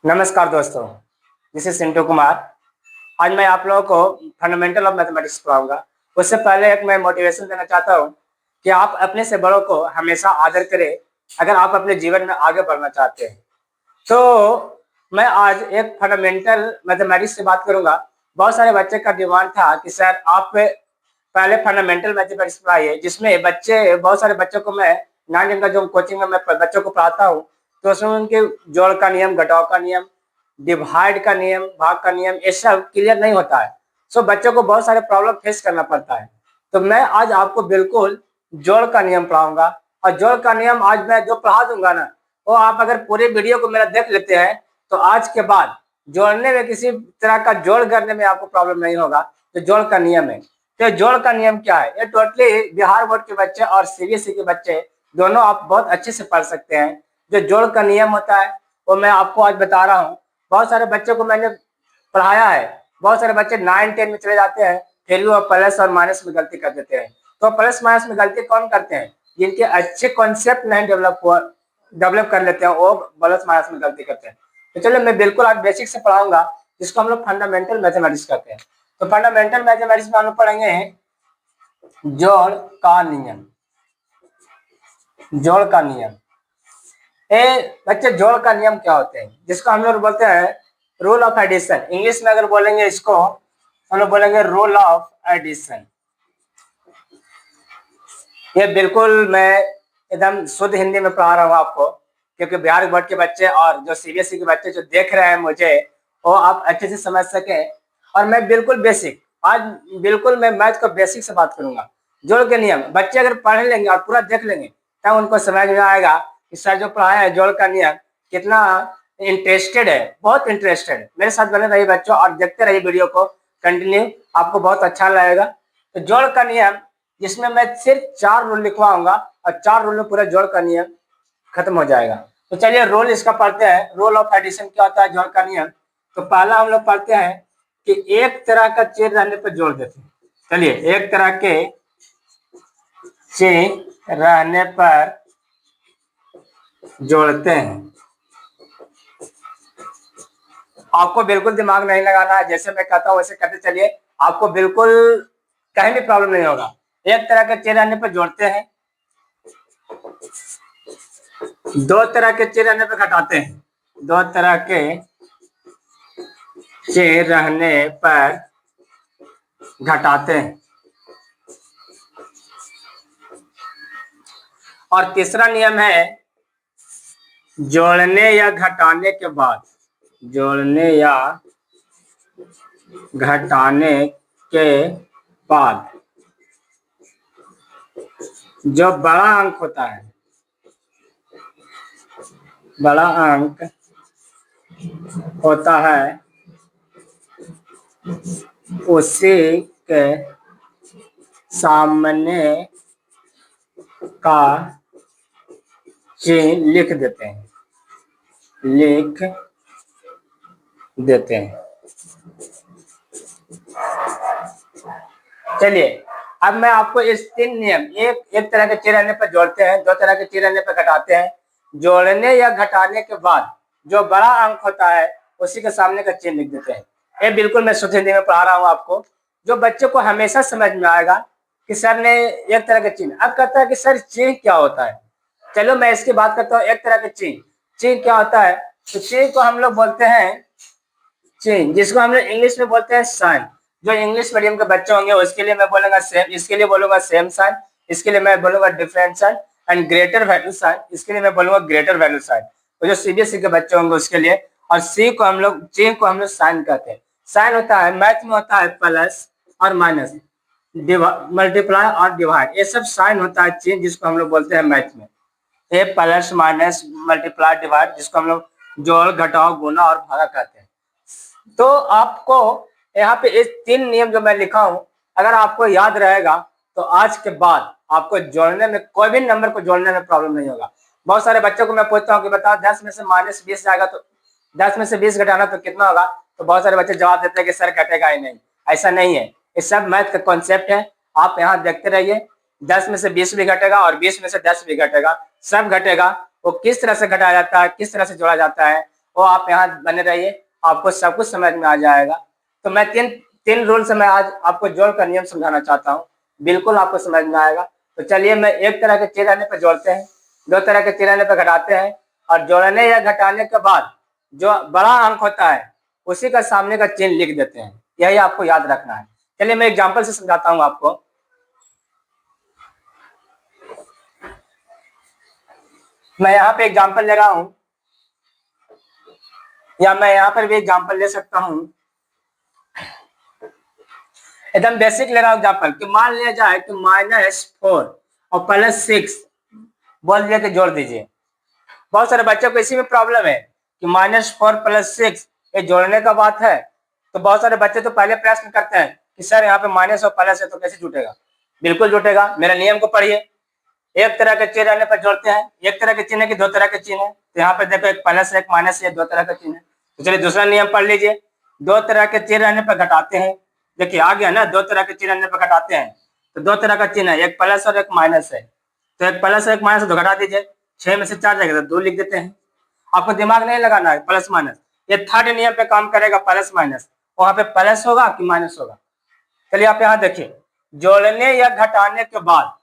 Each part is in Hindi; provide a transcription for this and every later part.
नमस्कार दोस्तों, दिस इज सिंटू कुमार। आज मैं आप लोगों को फंडामेंटल ऑफ मैथमेटिक्स पढ़ाऊंगा। उससे पहले एक मैं मोटिवेशन देना चाहता हूँ कि आप अपने से बड़ों को हमेशा आदर करें अगर आप अपने जीवन में आगे बढ़ना चाहते हैं। तो मैं आज एक फंडामेंटल मैथमेटिक्स से बात करूंगा। बहुत सारे बच्चे का डिमांड था कि सर आप पहले फंडामेंटल मैथमेटिक्स पढ़ाइए, जिसमें बच्चे बहुत सारे बच्चों को मैं 9 दिन का जो कोचिंग में मैं बच्चों को पढ़ाता हूँ, तो उसमें उनके जोड़ का नियम, घटाव का नियम, डिवाइड का नियम, भाग का नियम, ये सब क्लियर नहीं होता है। सो बच्चों को बहुत सारे प्रॉब्लम फेस करना पड़ता है। तो मैं आज आपको बिल्कुल जोड़ का नियम पढ़ाऊंगा। और जोड़ का नियम आज मैं जो पढ़ा दूंगा ना, वो आप अगर पूरे वीडियो को मेरा देख लेते हैं तो आज के बाद जोड़ने में, किसी तरह का जोड़ करने में आपको प्रॉब्लम नहीं होगा। तो जोड़ का नियम है। तो जोड़ का नियम क्या है, ये टोटली बिहार बोर्ड के बच्चे और सीबीएसई के बच्चे दोनों आप बहुत अच्छे से पढ़ सकते हैं। जो जोड़ का नियम होता है वो मैं आपको आज बता रहा हूँ। बहुत सारे बच्चों को मैंने पढ़ाया है। बहुत सारे बच्चे 9-10 में चले जाते हैं, फिर भी वो प्लस और माइनस में गलती कर देते हैं। तो प्लस माइनस में गलती कौन करते हैं? जिनके अच्छे कॉन्सेप्ट नहीं डेवलप कर लेते हैं, वो प्लस माइनस में गलती करते हैं। तो चलिए मैं बिल्कुल आज बेसिक से पढ़ाऊंगा, जिसको हम लोग फंडामेंटल मैथमेटिक्स कहते हैं। तो फंडामेंटल मैथमेटिक्स में हम लोग पढ़ेंगे जोड़ का नियम। जोड़ का नियम, बच्चे जोड़ का नियम क्या होते हैं, जिसको हम लोग बोलते हैं रूल ऑफ एडिशन। इंग्लिश में अगर बोलेंगे इसको हम लोग बोलेंगे रूल ऑफ एडिशन। ये बिल्कुल मैं एकदम शुद्ध हिंदी में पढ़ा रहा हूँ आपको, क्योंकि बिहार बोर्ड के बच्चे और जो सीबीएसई के बच्चे जो देख रहे हैं मुझे, वो आप अच्छे से समझ सके। और मैं बिल्कुल बेसिक, आज बिल्कुल मैं मैथ को बेसिक से बात करूंगा। जोड़ के नियम बच्चे अगर पढ़ लेंगे और पूरा देख लेंगे तब उनको समझ में आएगा कि सर जो पढ़ाया है जोड़ का नियम कितना इंटरेस्टेड है, बहुत इंटरेस्टेड। मेरे साथ बने रहिए बच्चों और देखते रहिए वीडियो को कंटिन्यू, आपको बहुत अच्छा लगेगा। तो जोड़ का नियम, जिसमें मैं सिर्फ 4 रूल लिखवाऊंगा और 4 रूल में पूरा जोड़ का नियम खत्म हो जाएगा। तो चलिए रूल इसका पढ़ते हैं। रूल ऑफ एडिशन क्या होता है, जोड़ का नियम। तो पहला हम लोग पढ़ते हैं कि एक तरह का चेन रहने पर जोड़ देते हैं। चलिए, एक तरह के चेन रहने पर जोड़ते हैं। आपको बिल्कुल दिमाग नहीं लगाना है, जैसे मैं कहता हूँ वैसे कहते चलिए, आपको बिल्कुल कहीं भी प्रॉब्लम नहीं होगा। एक तरह के चेन रहने पर जोड़ते हैं, दो तरह के चेन रहने पर घटाते हैं। दो तरह के चेन रहने पर घटाते हैं। और तीसरा नियम है जोड़ने या घटाने के बाद, जोड़ने या घटाने के बाद जो बड़ा अंक होता है, बड़ा अंक होता है, उसी के सामने का चिन्ह लिख देते हैं, लिख देते हैं। चलिए, अब मैं आपको इस 3 नियम, एक तरह के चेन रहने पर जोड़ते हैं, दो तरह के चेन रहने पर घटाते हैं, जोड़ने या घटाने के बाद जो बड़ा अंक होता है उसी के सामने का चिन्ह लिख देते हैं। ये बिल्कुल मैं शुद्ध हिंदी में पढ़ा रहा हूँ आपको, जो बच्चों को हमेशा समझ में आएगा कि सर ने एक तरह के चिन्ह। अब कहता है कि सर चिन्ह क्या होता है। चलो मैं इसकी बात करता हूँ। एक तरह के चिन्ह, चिन्ह क्या होता है? तो चिन्ह को हम लोग बोलते हैं चिन्ह, जिसको हम लोग इंग्लिश में बोलते हैं साइन। जो इंग्लिश मीडियम के बच्चे होंगे उसके लिए मैं बोलूंगा सेम, इसके लिए बोलूंगा सेम साइन, इसके लिए मैं बोलूंगा different sign, and greater value sign, इसके लिए मैं बोलूंगा ग्रेटर वैल्यू साइन। तो जो सीबीएसई के बच्चे होंगे उसके लिए। और सी को हम लोग, चिन्ह को हम लोग साइन कहते हैं। साइन होता है, मैथ में होता है प्लस और माइनस, मल्टीप्लाई और डिवाइड, ये सब साइन होता है चिन्ह, जिसको हम लोग बोलते हैं मैथ में ये प्लस माइनस मल्टीप्लाई डिवाइड, जिसको हम लोग जोड़ घटाव गुना और भागा कहते हैं। तो आपको यहाँ पे इस 3 नियम जो मैं लिखा हूं, अगर आपको याद रहेगा तो आज के बाद आपको जोड़ने में, कोई भी नंबर को जोड़ने में प्रॉब्लम नहीं होगा। बहुत सारे बच्चों को मैं पूछता हूँ कि बताओ 10 में से -20 जाएगा तो 10 में से 20 घटाना तो कितना होगा? तो बहुत सारे बच्चे जवाब देते हैं कि सर घटेगा ही नहीं। ऐसा नहीं है, ये सब मैथ का कॉन्सेप्ट है। आप यहाँ देखते रहिए, 10 में से 20 भी घटेगा और 20 में से 10 भी घटेगा, सब घटेगा। वो किस तरह से घटाया जाता है, किस तरह से जोड़ा जाता है, वो आप यहाँ बने रहिए, आपको सब कुछ समझ में आ जाएगा। तो मैं तीन रूल से मैं आज आपको जोड़ का नियम समझाना चाहता हूँ, बिल्कुल आपको समझ में आएगा। तो चलिए मैं एक तरह के चीज रहने पर जोड़ते हैं, दो तरह के चीज रहने पर घटाते हैं, और जोड़ने या घटाने के बाद जो बड़ा अंक होता है उसी का सामने का चिन्ह लिख देते हैं, यही आपको याद रखना है। चलिए मैं एग्जाम्पल से समझाता हूँ आपको। मैं यहाँ पे एग्जाम्पल ले रहा हूँ, या मैं यहाँ पर भी एग्जाम्पल ले सकता हूँ। एकदम बेसिक ले रहा हूँ एग्जाम्पल कि मान लिया जाए कि -4 और +6 बोल दिया कि जोड़ दीजिए। बहुत सारे बच्चों को इसी में प्रॉब्लम है कि -4 +6 ये जोड़ने का बात है। तो बहुत सारे बच्चे तो पहले प्रश्न करते हैं कि सर यहाँ पे माइनस और प्लस है तो कैसे जुटेगा। बिल्कुल जुटेगा, मेरे नियम को पढ़िए। एक तरह के चिन्ह रहने पर जोड़ते हैं, एक तरह के चिन्ह की दो तरह के चिन्ह है। तो यहाँ पे देखो एक प्लस एक माइनस है, दो तरह का चिन्ह है। तो चलिए दूसरा नियम पढ़ लीजिए, दो तरह के चिन्ह रहने पर घटाते हैं। देखिए आ गया ना, दो तरह के चिन्ह रहने पर घटाते हैं। तो दो तरह का चिन्ह है, एक प्लस और एक माइनस है। तो एक प्लस और एक माइनस तो घटा दीजिए, 6 में से 4 जाएगा तो 2 लिख देते हैं। आपको दिमाग नहीं लगाना है, प्लस माइनस ये थर्ड नियम पे काम करेगा। प्लस माइनस वहां पे प्लस होगा कि माइनस होगा। चलिए आप यहाँ देखिए, जोड़ने या घटाने के बाद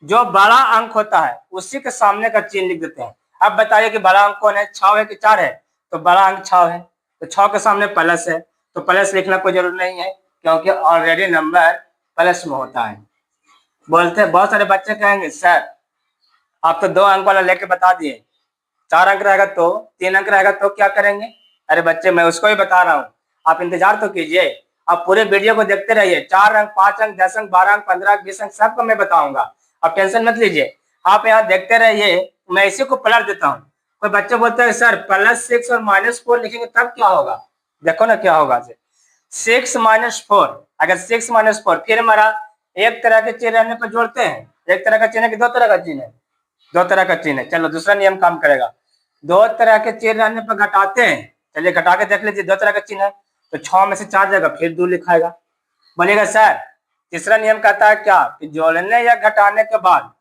जो बड़ा अंक होता है उसी के सामने का चिन्ह लिख देते हैं। अब बताइए कि बड़ा अंक कौन है, 6 है कि 4 है? तो बड़ा अंक 6 है, तो 6 के सामने प्लस है, तो प्लस लिखना कोई जरूरत नहीं है क्योंकि ऑलरेडी नंबर प्लस में होता है। बोलते हैं बहुत सारे बच्चे कहेंगे सर आप तो 2 अंक वाला लेके बता दिए, 4 अंक रहेगा तो 3 अंक रहेगा तो क्या करेंगे? अरे बच्चे मैं उसको ही बता रहा हूँ, आप इंतजार तो कीजिए, आप पूरे वीडियो को देखते रहिए। 4 अंक 5 अंक 10 अंक 12 अंक 15 अंक 20 अंक सबको मैं बताऊंगा, आप टेंशन मत लीजिए। आप यहाँ देखते रहिए, मैं इसी को पलट देता हूँ। कोई बच्चे बोलते हैं सर +6 और -4 लिखेंगे तब क्या होगा? देखो ना क्या होगा। 6 - 4, अगर 6 - 4 फिर हमारा एक तरह के चिन्ह रहने पर जोड़ते हैं, एक तरह का चिन्ह कि दो तरह का चिन्ह है? दो तरह का चिन्ह है। चलो दूसरा नियम काम करेगा, दो तरह के चिन्ह रहने पर घटाते हैं। चलिए घटा के देख लीजिए, दो तरह का चिन्ह है तो 6 में से 4 जाएगा फिर 2 लिखाएगा। बोलेगा सर तीसरा नियम कहता है क्या कि जोड़ने या घटाने के बाद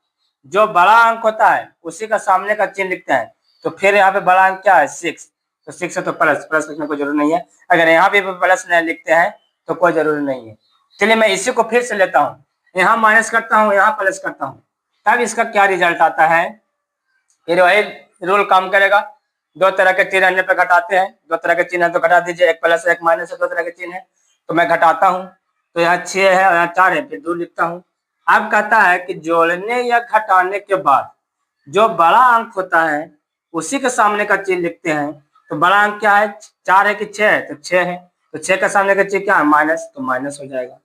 जो बड़ा अंक होता है उसी का सामने का चिन्ह लिखते हैं। तो फिर यहाँ पे बड़ा अंक क्या है? 6, तो 6 है तो प्लस लिखने कोई जरूरत नहीं है। अगर यहाँ पे प्लस नहीं लिखते हैं तो कोई जरूरत नहीं है। चलिए मैं इसी को फिर से लेता हूँ, यहाँ माइनस करता हूँ, यहाँ प्लस करता हूँ, तब इसका क्या रिजल्ट आता है? फिर वही रूल काम करेगा, दो तरह के चिन्ह रहने पर घटाते हैं। दो तरह के चिन्ह है तो घटा दीजिए, एक प्लस एक माइनस है, दो तरह के चिन्ह है तो मैं घटाता हूँ। तो यहाँ 6 है और यहाँ 4 है, फिर 2 लिखता हूँ। अब कहता है कि जोड़ने या घटाने के बाद जो बड़ा अंक होता है उसी के सामने का चिन्ह लिखते हैं। तो बड़ा अंक क्या है? 4 है कि 6 है? तो 6 है, तो 6 का सामने का चिन्ह क्या है? माइनस, तो माइनस हो जाएगा।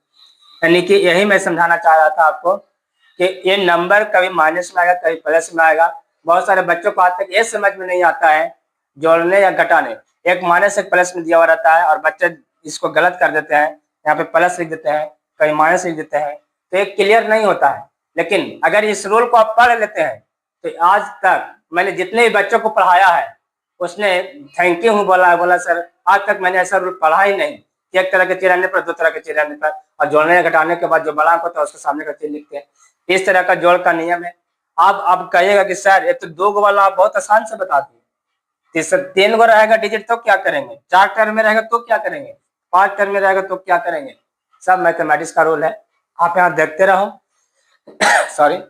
यानी कि यही मैं समझाना चाह रहा था आपको कि ये नंबर कभी माइनस में आएगा कभी प्लस में आएगा। बहुत सारे बच्चों को आज तक ये समझ में नहीं आता है जोड़ने या घटाने, एक माइनस एक प्लस में दिया हुआ रहता है और बच्चे इसको गलत कर देते हैं, यहाँ पे प्लस लिख देते हैं कभी माइनस लिख देते हैं, तो ये क्लियर नहीं होता है। लेकिन अगर इस रूल को आप पढ़ लेते हैं तो आज तक मैंने जितने भी बच्चों को पढ़ाया है उसने थैंक यू बोला सर आज तक मैंने ऐसा रूल पढ़ा ही नहीं, एक तरह के चिन्ह रहने पर दो तरह के चिन्ह रहने पर और जोड़ने या घटाने के बाद जो बड़ा अंक होता है उसके सामने का चिन्ह लिखते हैं। इस तरह का जोड़ का नियम है। आप कहिएगा कि सर ये तो 2 गो वाला आप बहुत आसान से बता दिए, 3 गो रहेगा डिजिट तो क्या करेंगे, 4 टर्म में रहेगा तो क्या करेंगे, 5 टर्म में रहेगा तो क्या करेंगे? सब मैथमेटिक्स का रूल है, आप यहाँ देखते रहो सॉरी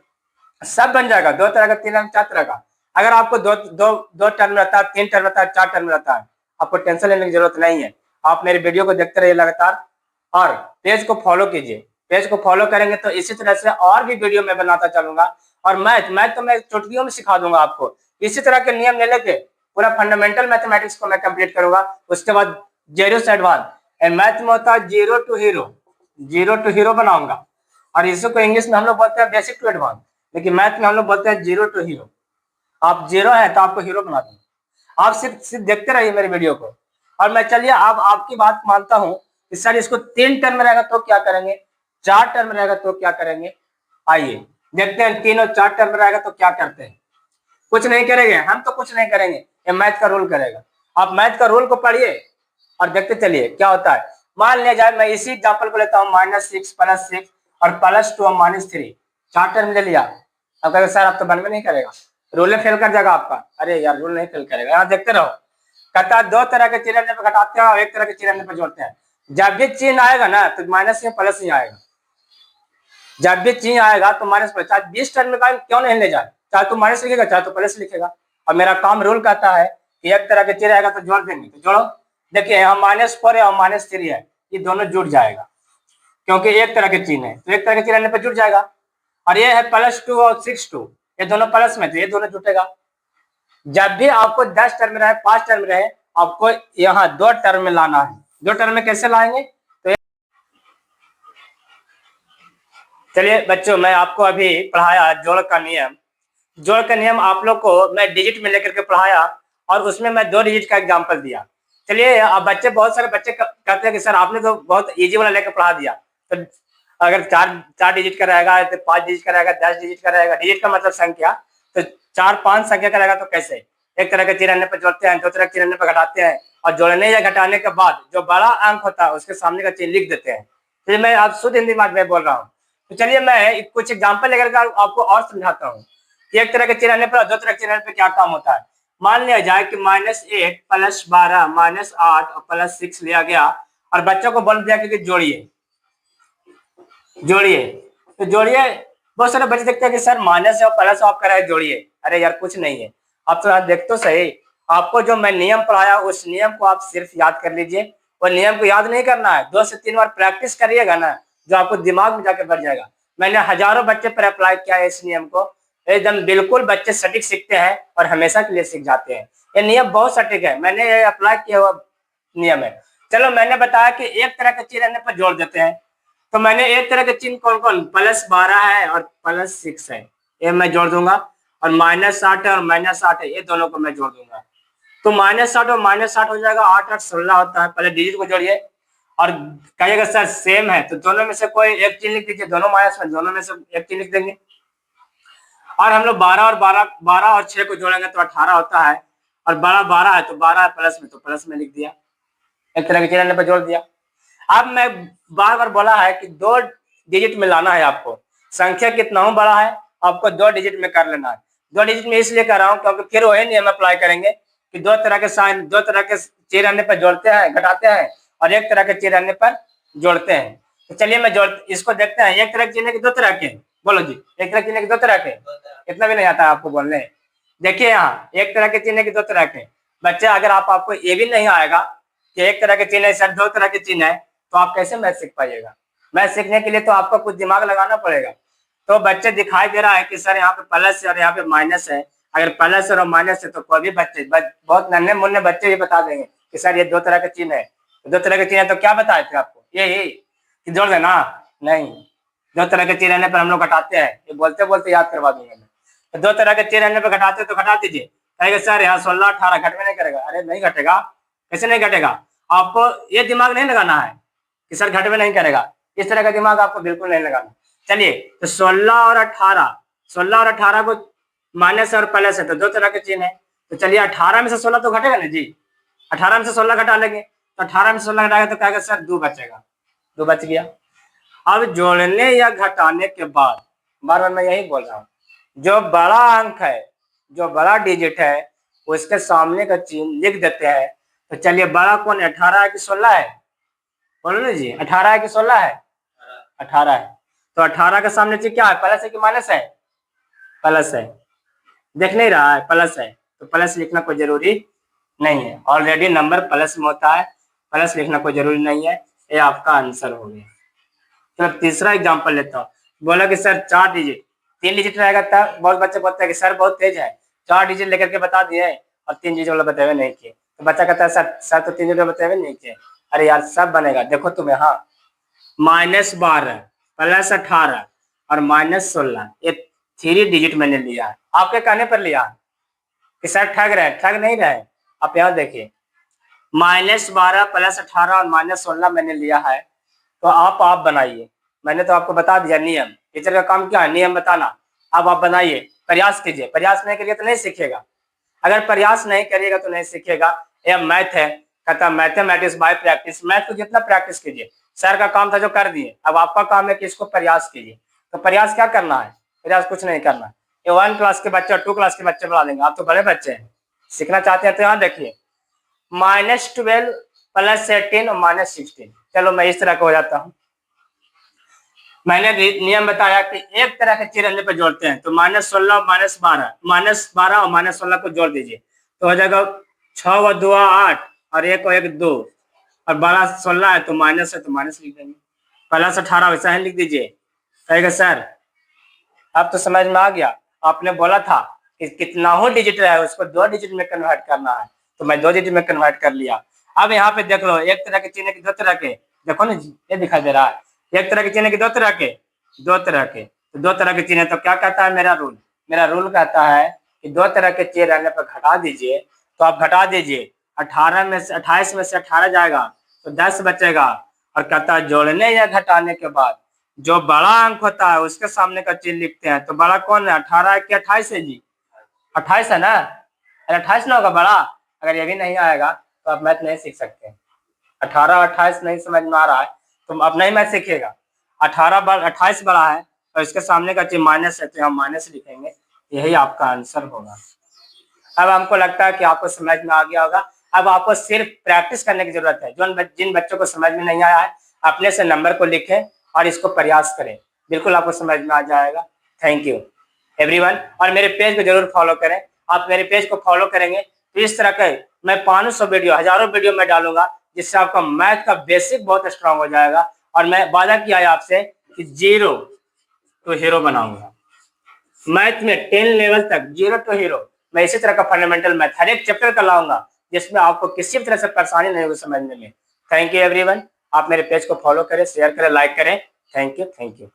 सब बन जाएगा। 2 तरह का 3 अंक 4 तरह का। अगर आपको दो टर्म रहता है, 3 टर्म रहता है, 4 टर्म रहता है, आपको टेंशन लेने की जरूरत नहीं है। आप मेरे वीडियो को देखते रहिए लगातार और पेज को फॉलो कीजिए। पेज को फॉलो करेंगे तो इसी तरह से और भी वीडियो मैं बनाता चलूंगा। और मैथ तो मैं चुटकियों में सिखा दूंगा आपको। इसी तरह के नियम ले लेके पूरा फंडामेंटल मैथमेटिक्स को मैं कंप्लीट करूंगा। उसके बाद जीरो से एडवांस, मैथ में होता है जीरो टू हीरो बनाऊंगा। और इसको इंग्लिश में हम लोग बोलते हैं बेसिक टू एडवांस, लेकिन मैथ में हम लोग बोलते हैं जीरो टू हीरो। आप जीरो है तो आपको हीरो बना दूंगा। आप सिर्फ देखते रहिए मेरे वीडियो को। और मैं चलिए अब आपकी बात मानता हूं कि सर इसको 3 टर्म में रहेगा तो क्या करेंगे, 4 टर्म में रहेगा तो क्या करेंगे? आइए देखते हैं 3 और 4 टर्म में रहेगा तो क्या करते हैं। कुछ नहीं करेंगे, हम तो कुछ नहीं करेंगे, ये मैथ का रूल करेगा। आप मैथ का रूल को पढ़िए और देखते चलिए क्या होता है। मान लिया जाए मैं इसी एग्जाम्पल को लेता हूँ, -6 +6 और +2 और -3, 4 टर्म ले लिया। अब कहेगा सर आप तो बन में नहीं करेगा, रूल फेल कर जाएगा आपका। अरे यार रूल नहीं फेल करेगा, यहाँ देखते रहो। कहता दो तरह के चिन्ह रहने पर घटाते हैं और एक तरह के चिन्ह रहने पर जोड़ते हैं। जब भी चिन्ह आएगा ना तो माइनस या प्लस ही आएगा। जब भी चिन्ह आएगा तो माइनस प्लस, चाहे 20 टर्म में क्यों नहीं ले जाए, चाहे तो माइनस लिखेगा चाहे तो प्लस लिखेगा। और मेरा काम रूल कहता है कि एक तरह के चिन्ह आएगा तो जोड़ देंगे, तो जोड़ो। देखिए यहाँ -4 है और -3 है, ये दोनों जुड़ जाएगा क्योंकि एक तरह के चिन्ह है, तो एक तरह के चिन्ह रहने पर जुड़ जाएगा। और ये है +2 और 6 2, ये दोनों प्लस में, तो ये दोनों जुटेगा। जब भी आपको 10 टर्म रहे 5 टर्म रहे, आपको यहाँ 2 टर्म में लाना है। 2 टर्म में कैसे लाएंगे, तो चलिए बच्चों, मैं आपको अभी पढ़ाया जोड़ का नियम। जोड़ का नियम आप लोग को मैं डिजिट में लेकर के पढ़ाया और उसमें मैं 2 डिजिट का एग्जाम्पल दिया। चलिए अब बच्चे, बहुत सारे बच्चे कहते हैं कि सर आपने तो बहुत इजी वाला लेकर पढ़ा दिया, तो अगर 4 डिजिट का रहेगा तो 5 डिजिट का रहेगा, 10 डिजिट का रहेगा, डिजिट का मतलब संख्या, तो 4-5 संख्या का रहेगा तो कैसे? एक तरह के चिन्ह रहने पर जोड़ते हैं, दो तरह के चिन्ह रहने पर घटाते हैं, और जोड़ने या घटाने के बाद जो बड़ा अंक होता है उसके सामने का चिन्ह लिख देते हैं। तो मैं आप शुद्ध हिंदी में बोल रहा हूँ। तो चलिए मैं कुछ एग्जाम्पल लेकर आपको और समझाता हूँ कि एक तरह के चिन्ह रहने पर दो तरह के चिन्ह रहने पर क्या काम होता है। मान लिया जाए कि -1 +12 -8 और +6 लिया गया और बच्चों को बोल दिया कि जोड़िए जोड़िए, तो जोड़िए। बहुत सारे बच्चे देखते हैं कि सर माइनस और प्लस आप कर रहे हैं, जोड़िए। अरे यार कुछ नहीं है, आप तो देख तो सही। आपको जो मैं नियम पढ़ाया उस नियम को आप सिर्फ याद कर लीजिए, और नियम को याद नहीं करना है, 2 से 3 बार प्रैक्टिस करिएगा ना, जो आपको दिमाग में जाकर बैठ जाएगा। मैंने हजारों बच्चे पर अप्लाई किया है इस नियम को, एकदम बिल्कुल बच्चे सटीक सीखते हैं और हमेशा के लिए सीख जाते हैं। ये नियम बहुत सटीक है, मैंने ये अप्लाई किया हुआ नियम है। चलो मैंने बताया कि एक तरह के चिन्ह रहने पर जोड़ देते हैं, तो मैंने एक तरह के चिन्ह कौन कौन, +12 है और +6 है, ये मैं जोड़ दूंगा। और -8 है और -8 है, ये दोनों को मैं जोड़ दूंगा। तो -8 और -8 हो जाएगा, 8 8 16 होता है। पहले डिजिट को जोड़िए और कहिएगा सर सेम है, तो दोनों में से कोई एक चिन्ह लिख दीजिए, दोनों माइनस में, दोनों में से एक चिन्ह लिख देंगे। और हम लोग 12 और 6 को जोड़ेंगे तो 18 होता है, और 12 है तो 12 है प्लस में, तो प्लस में लिख दिया, एक तरह के चिन्ह पर जोड़ दिया। अब मैं बार बार बोला है कि 2 डिजिट में लाना है आपको, संख्या कितना हो बड़ा है आपको 2 डिजिट में कर लेना है। 2 डिजिट में इसलिए कर रहा हूँ क्योंकि फिर वही नियम अप्लाई करेंगे कि 2 तरह के साइन, 2 तरह के चिन्ह रहने पर जोड़ते हैं घटाते हैं, और एक तरह के चिन्ह रहने पर जोड़ते हैं। तो चलिए मैं इसको देखते हैं, एक तरह के चिन्ह के 2 तरह के, बोलो जी, एक तरह के चिन्ह के 2 तरह के, इतना भी नहीं आता है आपको बोलने। देखिए यहाँ एक तरह के चिन्ह के 2 तरह के बच्चे, अगर आपको ये भी नहीं आएगा कि एक तरह के चिन्ह है सर, 2 तरह के चिन्ह है, तो आप कैसे मैथ सीख पाइएगा? मैथ सीखने के लिए तो आपको कुछ दिमाग लगाना पड़ेगा। तो बच्चे दिखाई दे रहा है कि सर यहाँ पे प्लस है और यहाँ पे माइनस है, अगर प्लस और माइनस है तो कोई भी बच्चे, बहुत नन्हे मुन्ने बच्चे भी बता देंगे कि सर ये 2 तरह के चिन्ह है। तो 2 तरह के चिन्ह है तो क्या बताए थे आपको, यही कि जोड़ देना? नहीं, 2 तरह के चिन्ह रहने पर हम लोग घटाते हैं, ये बोलते बोलते याद करवा दूंगा मैं। तो 2 तरह के चिन्ह रहने पर घटाते तो घटा दीजिए, कहेगा सर यहाँ 16 18 घटवे नहीं करेगा। अरे नहीं घटेगा, कैसे नहीं घटेगा? आपको ये दिमाग नहीं लगाना है कि सर घटवे नहीं करेगा, इस तरह का दिमाग आपको बिल्कुल नहीं लगाना। चलिए तो 16 और 18 को माइनस और प्लस है तो 2 तरह के चिन्ह है, तो चलिए 18 में से 16 तो घटेगा ना जी, 18 में से 16 घटा लेंगे, तो 18 में से 16 घटाएगा तो कहेगा सर 2 बचेगा, 2 बच गया। अब जोड़ने या घटाने के बाद, बार बार मैं यही बोल रहा हूँ, जो बड़ा अंक है, जो बड़ा डिजिट है, उसके सामने का चिन्ह लिख देते हैं। तो चलिए बड़ा कौन है, 18 है कि 16 है? बोलो ना जी, 18 है कि 16 है? 18 है। तो 18 के सामने चिन्ह क्या है, प्लस है कि माइनस है? प्लस है। देख नहीं रहा है, प्लस है, तो प्लस लिखना कोई जरूरी नहीं है, ऑलरेडी नंबर प्लस में होता है, प्लस लिखना कोई जरूरी नहीं है। ये आपका आंसर हो गया। तो तीसरा एग्जांपल लेता हूँ, बोला कि सर 4 डिजिट, 3 डिजिट रहेगा तब बहुत बच्चे बोलते हैं कि सर बहुत तेज है, 4 डिजिट लेकर के बता दिए और 3 डिजिट वाला बताए नहीं किए। तो बच्चा कहता है सर तो 3 डिजिट बताए नहीं किए। अरे यार सब बनेगा, देखो तुम्हें, हाँ, -12 +18 और -16, ये 3 डिजिट मैंने लिया है, आपके कहने पर लिया है कि सर ठग रहे, ठग नहीं रहे। आप यहाँ देखिए, -12 +18 और -16 मैंने लिया है, तो आप बनाइए। मैंने तो आपको बता दिया नियम, टीचर का काम क्या है, नियम बताना। अब आप बनाइए, प्रयास कीजिए, प्रयास नहीं करिए तो नहीं सीखेगा। अगर प्रयास नहीं करिएगा तो नहीं सीखेगा। यह मैथ है, कहता मैथमेटिक्स बाय प्रैक्टिस, मैथ को जितना प्रैक्टिस कीजिए। सर का काम था जो कर दिए, अब आपका काम है कि इसको प्रयास कीजिए। तो प्रयास क्या करना है, प्रयास कुछ नहीं करना। ये 1 क्लास के बच्चे और 2 क्लास के बच्चे बना देंगे, आप तो बड़े बच्चे हैं, सीखना चाहते हैं तो यहाँ देखिए, -12 + 18 और -16। चलो मैं इस तरह का हो जाता हूँ। मैंने नियम बताया कि एक तरह के चीज रहने पर जोड़ते हैं, तो -16 -12 और -16 को जोड़ दीजिए तो हो जाएगा 6 व 2 8 और 1 और 1 2 और 12 16 है तो माइनस है तो माइनस लिख देंगे। +18 वैसा ही लिख दीजिए। कहेगा सर अब तो समझ में आ गया, आपने बोला था कि कितना हो डिजिट है उसको 2 डिजिट में कन्वर्ट करना है, तो मैं 2 डिजिट में कन्वर्ट कर लिया। अब यहाँ पे देख लो, एक तरह के चिन्ह की 2 तरह के, देखो ना जी ये दिखाई दे रहा है, एक तरह के चिन्ह की 2 तरह के, 2 तरह के, तो 2 तरह के चिन्ह। तो क्या कहता है मेरा रूल? मेरा रूल कहता है कि 2 तरह के चिन्ह रहने पर घटा दीजिए, तो आप घटा दीजिए 18 में से 28 में से 18 जाएगा तो 10 बचेगा। और कहता है जोड़ने या घटाने के बाद जो बड़ा अंक होता है उसके सामने का चिन्ह लिखते हैं। तो बड़ा कौन है, 18 है कि 28 है जी? 28 है ना? अरे 28 ना होगा बड़ा? अगर ये भी नहीं आएगा तो आप मैथ नहीं सीख सकते। 18 और 28 नहीं समझ में आ रहा है तो आप नहीं मैथ सीखिएगा। 28 बड़ा है और इसके सामने का चिन्ह माइनस है तो हम माइनस लिखेंगे, यही आपका आंसर होगा। अब हमको लगता है कि आपको समझ में आ गया होगा। अब आपको सिर्फ प्रैक्टिस करने की जरूरत है। जिन बच्चों को समझ में नहीं आया है अपने से नंबर को लिखें और इसको प्रयास करें, बिल्कुल आपको समझ में आ जाएगा। Thank you everyone. और मेरे पेज को जरूर फॉलो करें। आप मेरे पेज को फॉलो करेंगे तो इस तरह के मैं 500 वीडियो, हजारों वीडियो में डालूंगा जिससे आपका मैथ का बेसिक बहुत स्ट्रांग हो जाएगा। और मैं वादा किया है आपसे कि 0 टू हीरो बनाऊंगा मैथ में 10 लेवल तक, 0 टू हीरो। मैं इसी तरह का फंडामेंटल मैथ हर एक चैप्टर का लाऊंगा जिसमें आपको किसी भी तरह से परेशानी नहीं होगी समझने में। Thank you everyone. आप मेरे पेज को फॉलो करें, शेयर करें, लाइक करें। Thank you.